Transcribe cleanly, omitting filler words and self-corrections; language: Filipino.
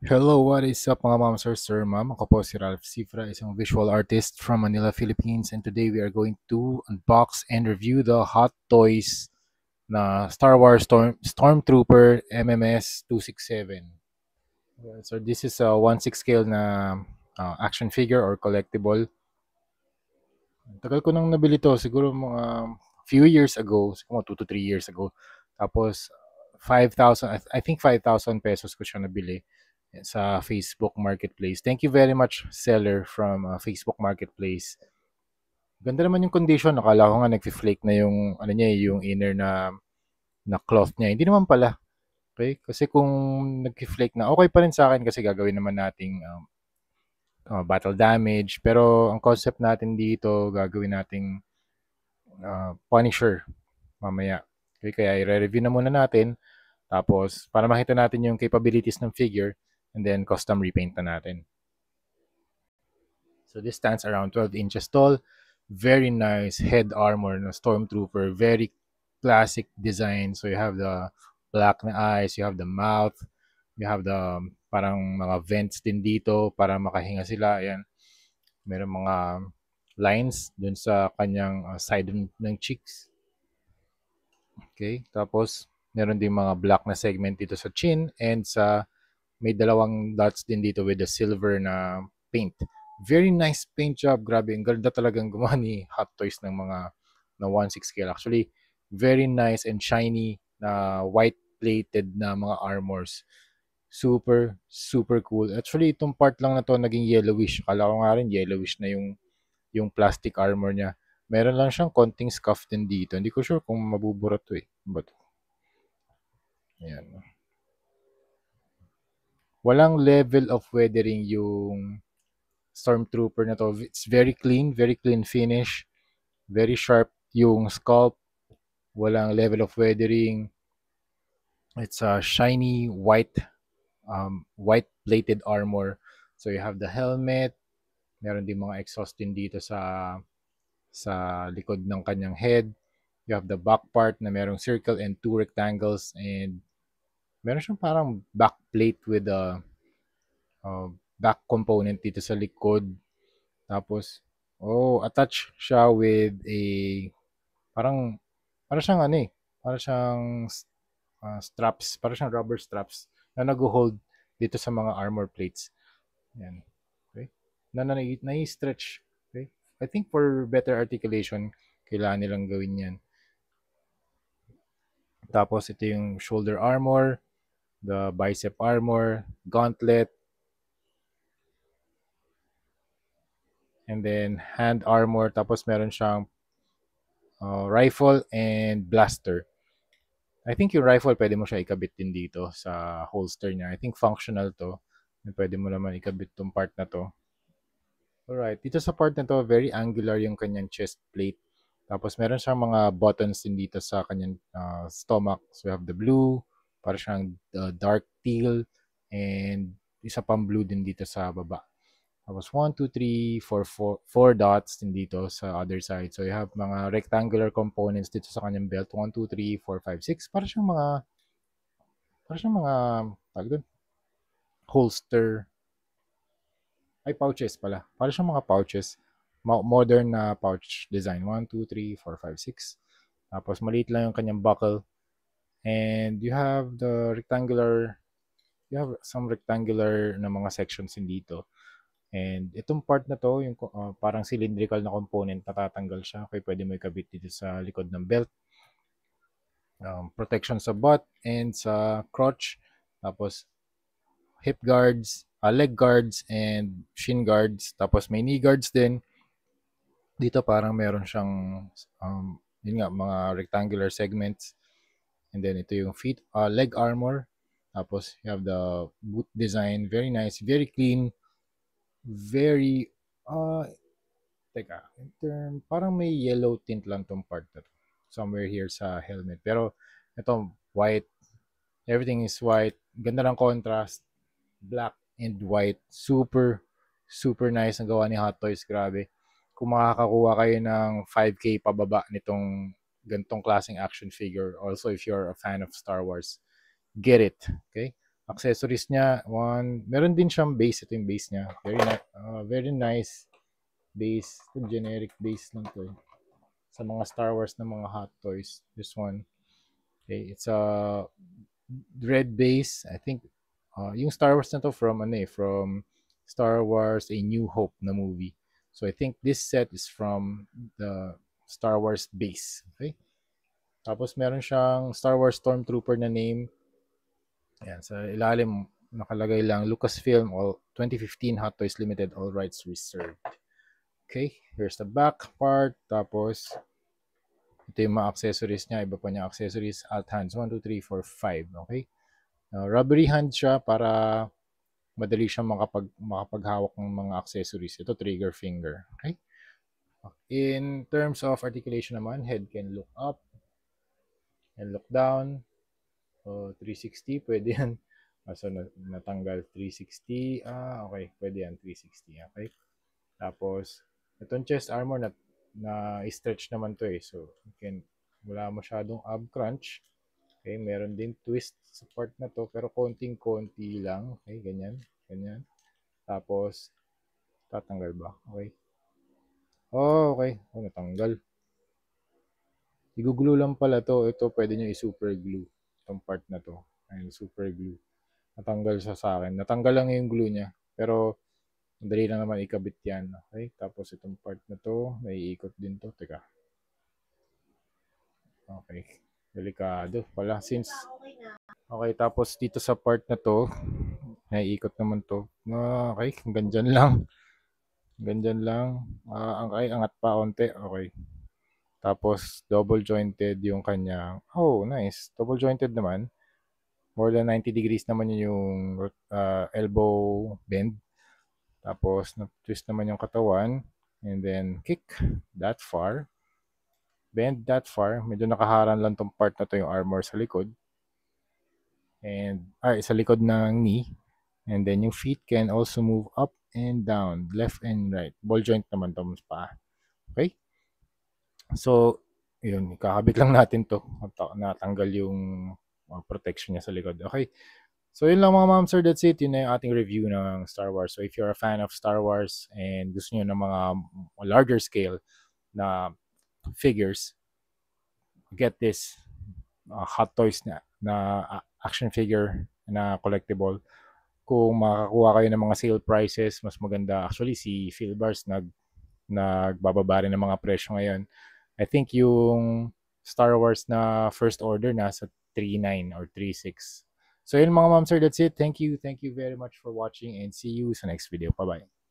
Hello, what is up mga ma'am, sir, ma'am? Ako po si Ralph Cifra, isang visual artist from Manila, Philippines. And today we are going to unbox and review the Hot Toys na Star Wars Stormtrooper MMS 267. So this is a 1/6 scale na action figure or collectible. Tagal ko nang nabili to, siguro mga few years ago, siguro 2 to 3 years ago. Tapos 5,000, I think 5,000 pesos ko siya nabili sa Facebook Marketplace. Thank you very much, seller from Facebook Marketplace. Ganda naman yung condition. Nakala ko nga nagfi-flake na yung ano niya, yung inner na cloth niya. Hindi naman pala. Okay? Kasi kung nagfi-flake na, okay pa rin sa akin kasi gagawin naman nating battle damage. Pero ang concept natin dito, gagawin nating Punisher mamaya. Okay, kaya i-review na muna natin. Tapos, para makita natin yung capabilities ng figure, and then custom repaint na natin. So this stands around 12 inches tall. Very nice head armor na Stormtrooper. Very classic design. So you have the black na eyes, you have the mouth, you have the parang mga vents din dito para makahinga sila. Ayan. Meron mga lines dun sa kanyang side ng cheeks. Okay, tapos meron din mga black na segment dito sa chin and sa may dalawang dots din dito with the silver na paint. Very nice paint job, grabe. Ang ganda talagang gumawa ni Hot Toys ng mga na 1/6 scale. Actually, very nice and shiny na white plated na mga armors. Super, super cool. Actually, itong part lang na to naging yellowish. Akala ko nga rin yellowish na yung plastic armor niya. Meron lang siyang konting scuff din dito. Hindi ko sure kung mabubura to eh. But, ayan. Walang level of weathering yung Stormtrooper na to. It's very clean finish. Very sharp yung sculpt. Walang level of weathering. It's a shiny white plated armor. So you have the helmet. Meron din mga exhaust din dito sa likod ng kanyang head. You have the back part na merong circle and two rectangles, and meron siyang parang back plate with a back component dito sa likod. Tapos, attach siya with a parang para siyang ano eh, para siyang straps, para siyang rubber straps na nag-hold dito sa mga armor plates. Yan. Okay? Na-stretch. Okay? I think for better articulation, kailangan nilang gawin yan. Tapos, ito yung shoulder armor, the bicep armor, gauntlet, and then hand armor. Tapos, meron siyang rifle and blaster. I think yung rifle pwede mo siya ikabit din dito sa holster niya. I think functional to. Pwede mo naman ikabit tong part na to. Alright, dito sa part na to, very angular yung kanyang chest plate. Tapos meron siyang mga buttons din dito sa kanyang stomach. So you have the blue, para siyang dark teal, and isa pang blue din dito sa baba. Tapos 1, 2, 3, 4 dots din dito sa other side. So you have mga rectangular components dito sa kanyang belt. 1, 2, 3, 4, 5, 6. Para siyang mga, tawag doon, holster. Ay, pouches pala. Para siyang mga pouches. Modern na pouch design. 1, 2, 3, 4, 5, 6. Tapos maliit lang yung kanyang buckle. And you have some rectangular na mga sections din dito. And itong part na to, yung parang cylindrical na component, natatanggal siya. Okay, pwede mo ikabit dito sa likod ng belt. Protection sa butt and sa crotch. Tapos hip guards, leg guards, and shin guards. Tapos may knee guards din. Dito parang meron siyang yun nga, mga rectangular segments. And then ito yung leg armor. Tapos you have the boot design. Very nice, very clean, very teka, parang may yellow tint lang tong part na to. Somewhere here sa helmet. Pero ito, white. Everything is white. Ganda ng contrast. Black and white. Super, super nice ang gawa ni Hot Toys. Grabe. Kung makakakuha kayo ng 5K pababa nitong gantong klaseng action figure, also if you're a fan of Star Wars, get it. Okay? Accessories niya, meron din siyang base. Ito yung base niya. Very nice base. Ito, generic base lang to. Sa mga Star Wars na mga hot toys. This one. Okay, it's a red base. I think yung Star Wars na to from Star Wars A New Hope na movie. So I think this set is from the Star Wars base. Okay? Tapos meron siyang Star Wars Stormtrooper na name. Ayan, sa ilalim nakalagay lang Lucasfilm all 2015 Hot Toys Limited, all rights reserved. Okay, here's the back part. Tapos ito yung mga accessories niya, iba pa niya accessories, alt hands 1 2 3 4 5, okay? Rubbery hand siya para madali siyang makapaghawak ng mga accessories. Ito trigger finger, okay? In terms of articulation naman, head can look up and look down. 360, pwede yan. So, natanggal 360. Okay. Pwede yan, 360. Okay. Tapos, itong chest armor na stretch naman to eh. So, wala masyadong ab crunch. Okay. Meron din twist sa part na to. Pero konting-konti lang. Okay. Ganyan. Ganyan. Tapos, tatanggal ba? Okay. Okay. Natanggal. I-glue lang pala to. Ito, pwede nyo i-super glue. Itong part na to. Ayun, super glue. Natanggal siya sa akin. Natanggal lang yung glue niya. Pero, madali lang naman ikabit yan. Okay? Tapos, itong part na to, naiikot din to. Teka. Okay. Delikado pala. Okay, tapos dito sa part na to, naiikot naman to. Okay, hanggang dyan lang. Hanggang dyan lang. Angat pa onte. Okay. Tapos, double jointed yung kanya. Oh, nice. Double jointed naman. More than 90 degrees naman yung elbow bend. Tapos, twist naman yung katawan. And then, kick that far. Bend that far. Medyo nakaharang lang tong part na to yung armor sa likod. And, sa likod ng knee. And then, yung feet can also move up and down. Left and right. Ball joint naman to pa. Okay? So, yun. Kakabit lang natin to. Natanggal yung protection niya sa likod. Okay? So, yun lang mga ma'am, sir. That's it. Yun na yung ating review ng Star Wars. So, if you're a fan of Star Wars and gusto nyo ng mga larger scale na figures, get this Hot Toys na action figure na collectible. Kung makakuha kayo ng mga sale prices, mas maganda. Actually, si Philbars nagbababa rin ng mga presyo ngayon. I think yung Star Wars na first order nasa 3.9 or 3.6. So yun mga ma'am sir, that's it. Thank you very much for watching and see you sa next video. Bye-bye.